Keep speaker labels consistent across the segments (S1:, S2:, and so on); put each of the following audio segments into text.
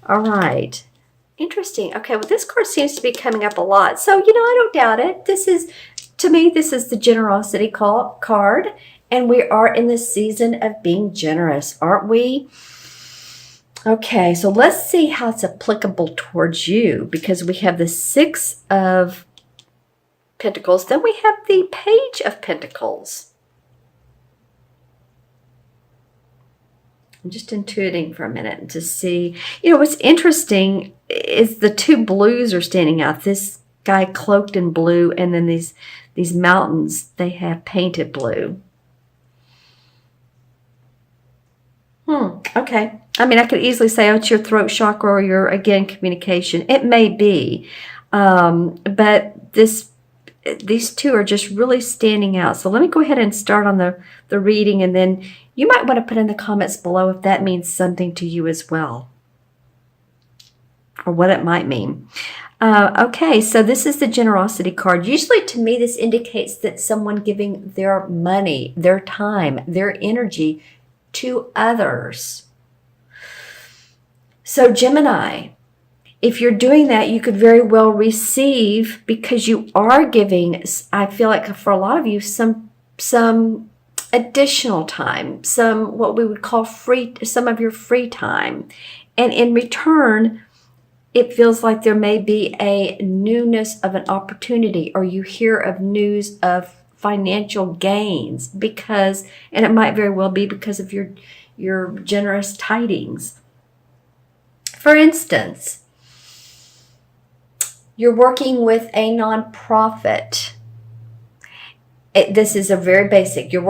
S1: All right. Interesting. Okay, well, this card seems to be coming up a lot. So, you know, I don't doubt it. To me, this is the generosity card. And we are in the season of being generous, aren't we? Okay, so let's see how it's applicable towards you, because we have the Six of Pentacles. Then we have the Page of Pentacles. I'm just intuiting for a minute to see. You know, what's interesting is the two blues are standing out. This guy cloaked in blue, and then these mountains, they have painted blue. Okay. I mean, I could easily say, oh, it's your throat chakra or your, again, communication. It may be. But these two are just really standing out. So let me go ahead and start on the reading, and then you might want to put in the comments below if that means something to you as well, or what it might mean. Okay, so this is the generosity card. Usually to me, this indicates that someone giving their money, their time, their energy to others. So Gemini, if you're doing that, you could very well receive, because you are giving, I feel like for a lot of you, some additional time, some what we would call some of your free time. And in return, it feels like there may be a newness of an opportunity, or you hear of news of financial gains and it might very well be because of your generous tidings. For instance, you're working with a nonprofit. This is a very basic. You've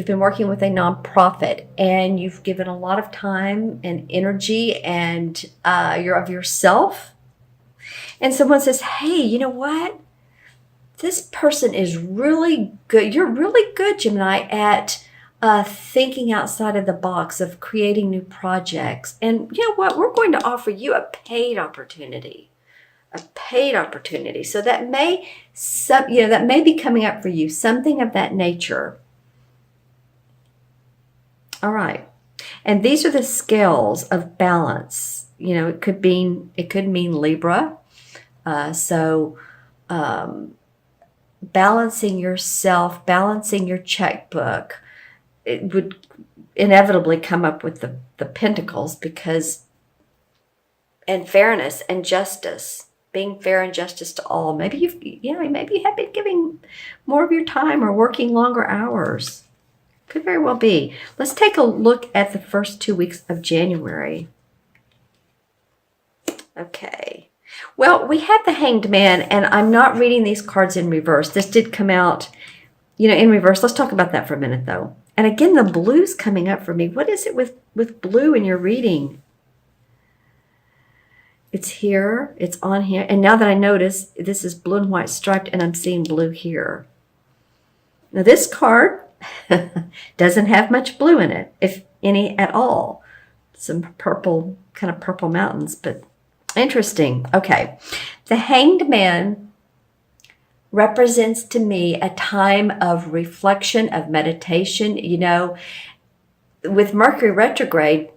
S1: been working with a nonprofit, and you've given a lot of time and energy, and you're of yourself. And someone says, hey, you know what? This person is really good. You're really good, Gemini, at thinking outside of the box, of creating new projects. And you know what? We're going to offer you a paid opportunity. So that may be coming up for you, something of that nature. All right. And these are the scales of balance. You know, it could mean Libra. Balancing yourself, balancing your checkbook, it would inevitably come up with the pentacles, and fairness and justice, being fair and justice to all. Maybe you have been giving more of your time or working longer hours. Could very well be. Let's take a look at the first 2 weeks of January. Okay. Well, we have the Hanged Man, and I'm not reading these cards in reverse. This did come out, in reverse. Let's talk about that for a minute, though. And again, the blue's coming up for me. What is it with blue in your reading? It's here. It's on here. And now that I notice, this is blue and white striped, and I'm seeing blue here. Now, this card doesn't have much blue in it, if any at all. Some purple, kind of purple mountains, but interesting. Okay. The Hanged Man represents to me a time of reflection, of meditation. With Mercury retrograde,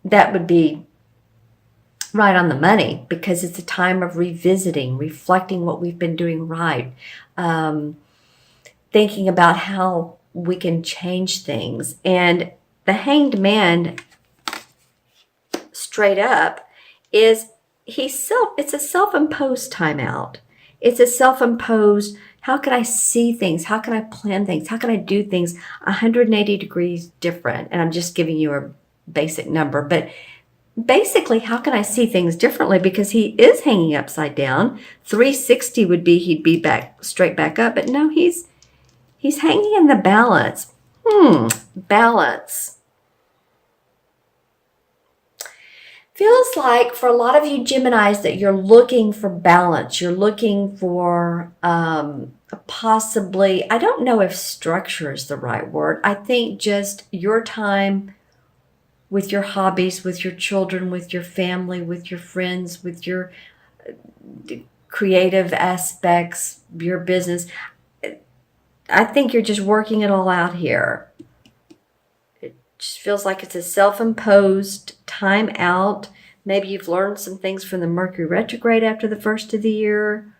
S1: that would be right on the money, because it's a time of revisiting, reflecting what we've been doing right, thinking about how we can change things. And the Hanged Man, straight up, it's a self-imposed timeout. It's a self-imposed, how can I see things? How can I plan things? How can I do things 180 degrees different? And I'm just giving you a basic number, but basically, how can I see things differently? Because he is hanging upside down. 360 would be he'd be straight back up, but no, he's hanging in the balance. Balance. Feels like for a lot of you Geminis that you're looking for balance. You're looking for possibly, I don't know if structure is the right word. I think just your time with your hobbies, with your children, with your family, with your friends, with your creative aspects, your business. I think you're just working it all out here. It just feels like it's a self-imposed time out, Maybe you've learned some things from the Mercury retrograde after the first of the year.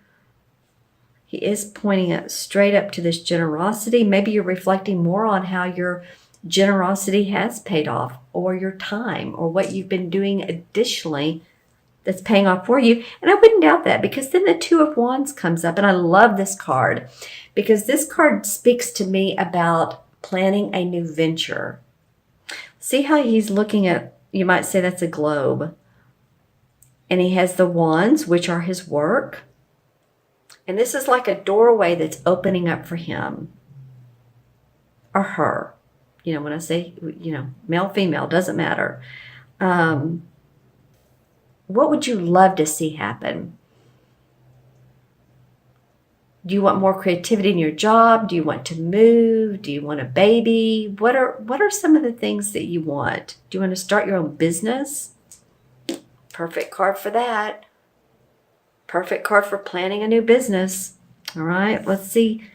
S1: He is pointing up straight up to this generosity. Maybe you're reflecting more on how your generosity has paid off, or your time, or what you've been doing additionally that's paying off for you. And I wouldn't doubt that, because then the Two of Wands comes up. And I love this card because this card speaks to me about planning a new venture. See how he's looking at, you might say that's a globe. And he has the wands, which are his work. And this is like a doorway that's opening up for him or her. You know, when I say, you know, male, female, doesn't matter. What would you love to see happen? Do you want more creativity in your job? Do you want to move? Do you want a baby? What are some of the things that you want? Do you want to start your own business? Perfect card for that. Perfect card for planning a new business. All right, let's see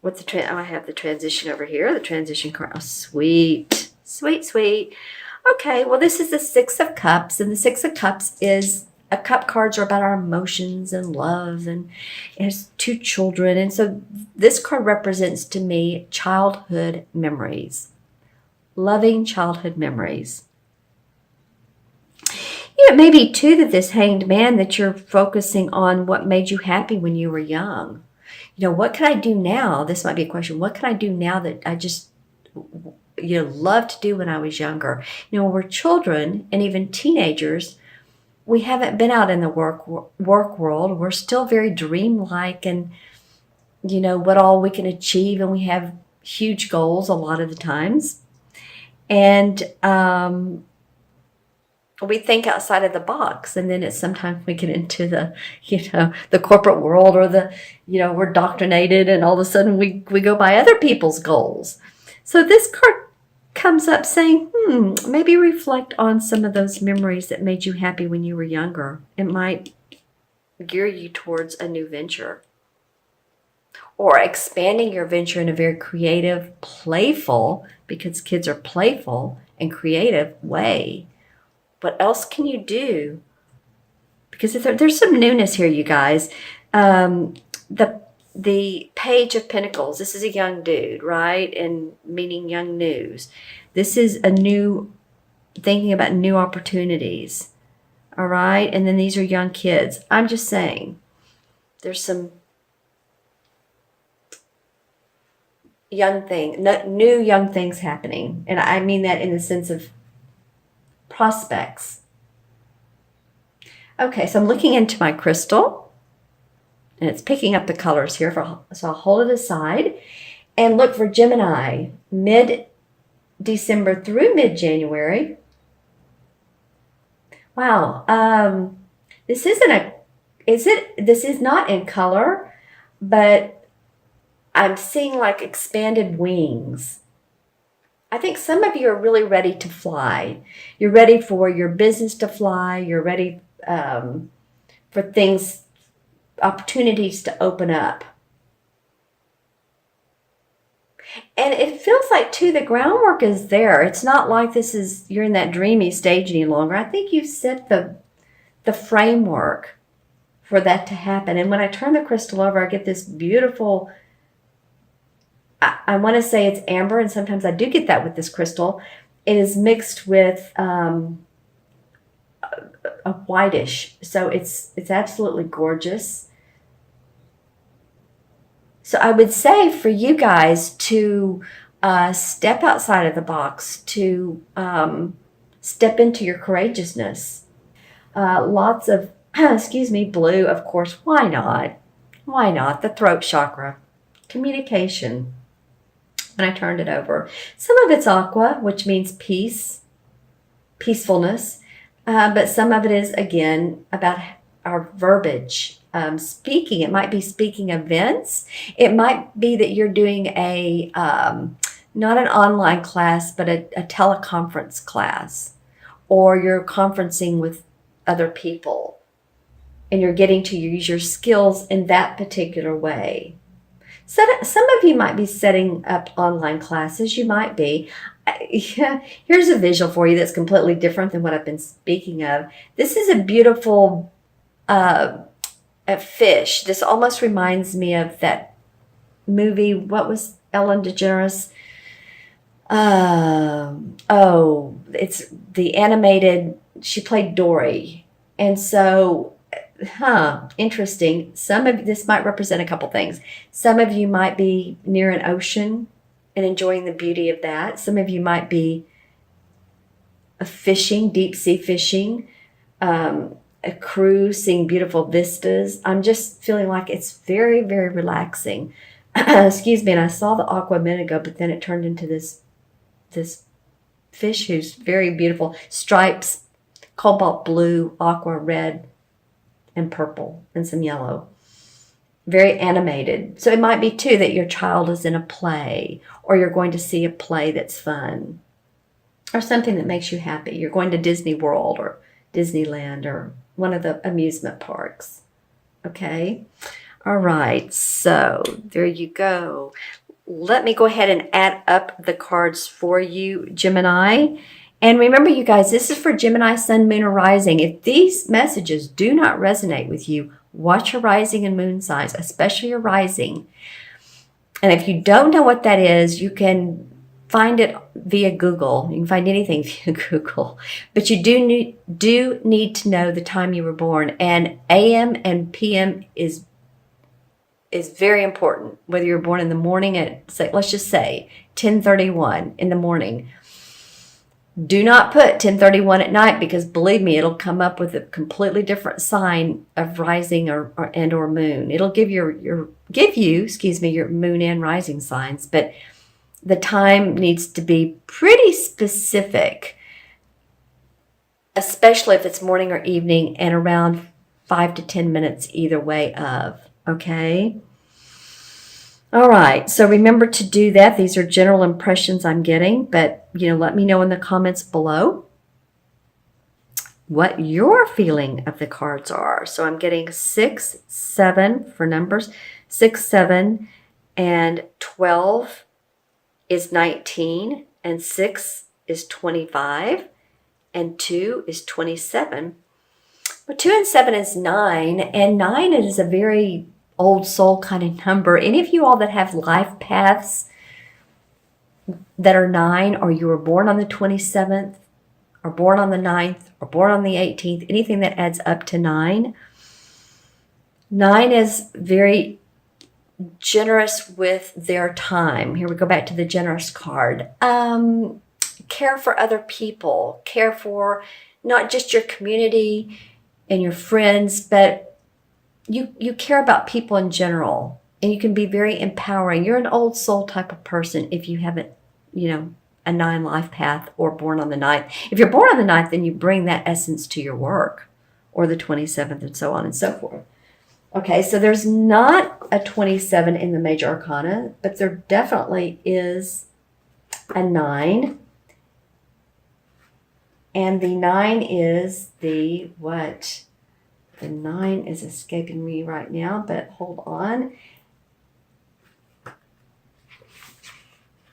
S1: what I have the transition over here. The transition card. Oh, sweet, sweet, sweet. Okay, well, this is the Six of Cups, and the Six of Cups is cup cards are about our emotions and love, and it has two children. And so this card represents to me childhood memories, loving childhood memories. You know, maybe too that this Hanged Man, that you're focusing on what made you happy when you were young. You know, what can I do now? This might be a question. What can I do now that I just, you know, loved to do when I was younger? You know, when we're children and even teenagers, we haven't been out in the work world. We're still very dreamlike, and, you know, what all we can achieve. And we have huge goals a lot of the times. And, we think outside of the box, and then it's sometimes we get into the, you know, the corporate world, or the, you know, we're indoctrinated, and all of a sudden we go by other people's goals. So this card comes up saying, maybe reflect on some of those memories that made you happy when you were younger. It might gear you towards a new venture, or expanding your venture in a very creative, playful, because kids are playful and creative way. What else can you do? Because there's some newness here, you guys. The Page of Pentacles. This is a young dude, right? And meaning young news. This is a new, thinking about new opportunities. All right? And then these are young kids. I'm just saying, there's some new young things happening. And I mean that in the sense of prospects. Okay, so I'm looking into my crystal, and it's picking up the colors here. So I'll hold it aside and look for Gemini, mid-December through mid-January. Wow, this is not in color, but I'm seeing like expanded wings. I think some of you are really ready to fly. You're ready for your business to fly. You're ready for things, opportunities to open up. And it feels like, too, the groundwork is there. It's not like you're in that dreamy stage any longer. I think you've set the framework for that to happen. And when I turn the crystal over, I get this beautiful, I want to say it's amber, and sometimes I do get that with this crystal. It is mixed with a whitish, so it's absolutely gorgeous. So I would say for you guys to step outside of the box, to step into your courageousness. Lots of, blue, of course. Why not? Why not? The throat chakra, communication. When I turned it over, some of it's aqua, which means peace, peacefulness, but some of it is, again, about our verbiage. Speaking, it might be speaking events. It might be that you're doing a not an online class, but a teleconference class, or you're conferencing with other people, and you're getting to use your skills in that particular way. Some of you might be setting up online classes. You might be. Here's a visual for you that's completely different than what I've been speaking of. This is a beautiful a fish. This almost reminds me of that movie. What was Ellen DeGeneres? It's the animated. She played Dory, and so, interesting. Some of this might represent a couple things. Some of you might be near an ocean and enjoying the beauty of that. Some of you might be fishing, deep sea fishing, a cruise, seeing beautiful vistas. I'm just feeling like it's very, very relaxing. Excuse me. And I saw the aqua a minute ago, but then it turned into this fish who's very beautiful. Stripes, cobalt blue, aqua, red, and purple, and some yellow. Very animated. So it might be too that your child is in a play, or you're going to see a play that's fun, or something that makes you happy. You're going to Disney World or Disneyland or one of the amusement parks. Okay? All right. So there you go. Let me go ahead and add up the cards for you, Gemini. And remember, you guys, this is for Gemini, Sun, Moon, or Rising. If these messages do not resonate with you, watch your rising and moon signs, especially your rising. And if you don't know what that is, you can find it via Google. You can find anything via Google. But you do need to know the time you were born. And AM and PM is very important, whether you're born in the morning at, say, let's just say 10:31 in the morning. Do not put 10:31 at night, because believe me, it'll come up with a completely different sign of rising or moon. It'll give you your moon and rising signs, but the time needs to be pretty specific, especially if it's morning or evening, and around 5 to 10 minutes either way of. Okay. All right. So remember to do that. These are general impressions I'm getting, but let me know in the comments below what your feeling of the cards are. So I'm getting 6, 7 for numbers, 6, 7, and 12 is 19, and 6 is 25, and 2 is 27. Well, 2 and 7 is 9, and 9 is a very old soul kind of number. Any of you all that have life paths that are 9, or you were born on the 27th, or born on the 9th, or born on the 18th, anything that adds up to 9. 9 is very generous with their time. Here we go back to the generous card. Care for other people. Care for not just your community and your friends, but you care about people in general, and you can be very empowering. You're an old soul type of person if you haven't, a 9 life path or born on the 9th. If you're born on the 9th, then you bring that essence to your work, or the 27th, and so on and so forth. Okay, so there's not a 27 in the major arcana, but there definitely is a 9. And the 9 is the what? The 9 is escaping me right now, but hold on.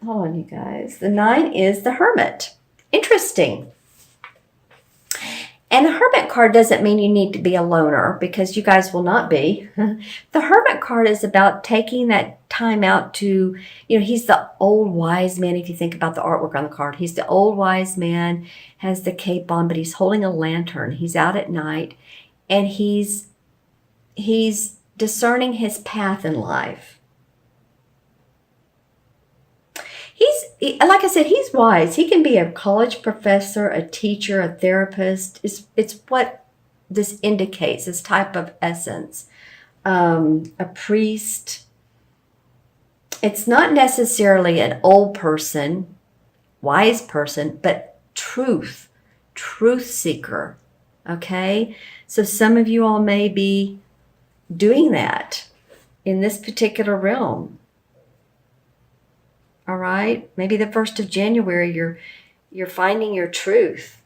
S1: Hold on, you guys. The 9 is the Hermit. Interesting. And the Hermit card doesn't mean you need to be a loner, because you guys will not be. The Hermit card is about taking that time out to, he's the old wise man. If you think about the artwork on the card, he's the old wise man, has the cape on, but he's holding a lantern. He's out at night, and he's discerning his path in life. Like I said, he's wise. He can be a college professor, a teacher, a therapist. It's what this indicates, this type of essence. A priest. It's not necessarily an old person, wise person, but truth seeker. Okay? So some of you all may be doing that in this particular realm. All right, maybe the 1st of January, you're finding your truth.